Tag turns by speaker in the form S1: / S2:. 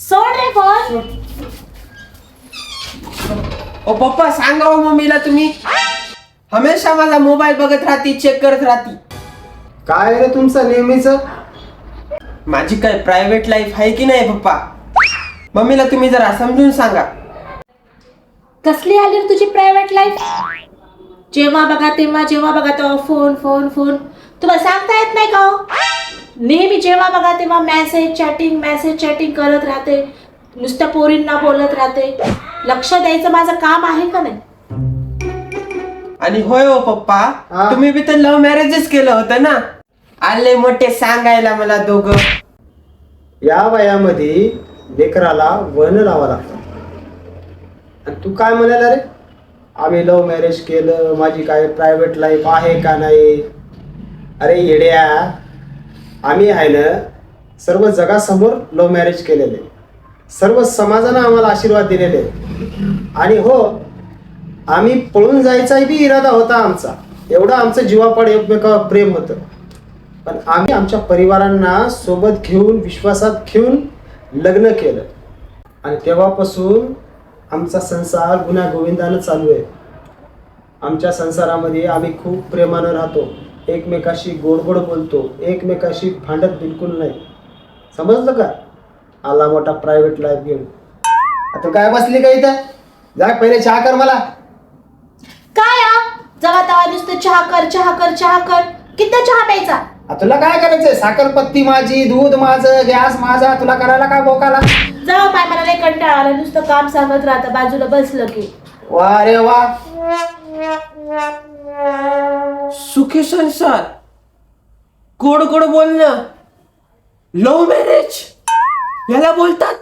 S1: सोड रे फोन.
S2: ओ पप्पा सांगा हो मम्मीला तुम्ही हमेशा माझा मोबाईल बघत राहती, चेक करत राहती.
S3: काय रे तुमचं नेहमीच?
S2: माझी काय प्रायव्हेट लाईफ आहे की नाही पप्पा? मम्मीला तुम्ही जरा समजून सांगा.
S1: कसली आली रे तुझी प्रायव्हेट लाईफ? जेव्हा बघा तेव्हा फोन फोन फोन. तुम्हाला सांगता येत नाही का हो? नेहमी जेव्हा बघा तेव्हा मेसेज चॅटिंग करत राहते. नुसत्या पोरींना बोलत राहते. लक्ष द्यायचं माझं काम आहे का नाही?
S2: आणि होय हो पप्पा,
S3: हा?
S2: तुम्ही बी तर लव्ह मॅरेजच केलं होतं ना. आले मोठे सांगायला मला दोघं.
S3: या वयामध्ये लेकराला वळण लावा लागतं. आणि तू काय म्हणाला रे? आम्ही लव्ह मॅरेज केलं, माझी काय प्रायव्हेट लाईफ आहे का नाही? अरे येड्या, आम्ही आहे ना सर्व जगासमोर लव्ह मॅरेज केलेले, सर्व समाजानं आम्हाला आशीर्वाद दिलेले. आणि हो, आम्ही पळून जायचाही बी इरादा होता आमचा. एवढं आमचं जीवापाड एकमेकावर प्रेम होतं. पण आम्ही आमच्या परिवारांना सोबत घेऊन, विश्वासात घेऊन लग्न केलं. आणि तेव्हापासून आमचा संसार गुण्यागोविंदानं चालू आहे. आमच्या संसारामध्ये आम्ही खूप प्रेमानं राहतो, एकमेकाशी गोड गोड बोलतो, एकमेकाशी भांडत बिलकुल नाही. समजलं का? आला मोठा प्रायव्हेट लाईफ घेऊन. आता काय बसली का इथं? जा पहिले चहा कर मला.
S1: काय जेव्हा तेव्हा नुसतं चहा कर. किती चहा प्यायचा?
S3: तुला काय करायचंय? साखरपत्ती माझी, दूध माझं, गॅस माझा. तुला करायला काय बोकाला?
S1: जाऊ बाय, मला लय कंटाळा आला. नुसतं काम सांगत राहतं बाजूला बसलं की.
S3: वा रे वा.
S2: सुखी संसार, गोड गोड बोलणं, लव्ह मॅरेज याला बोलतात.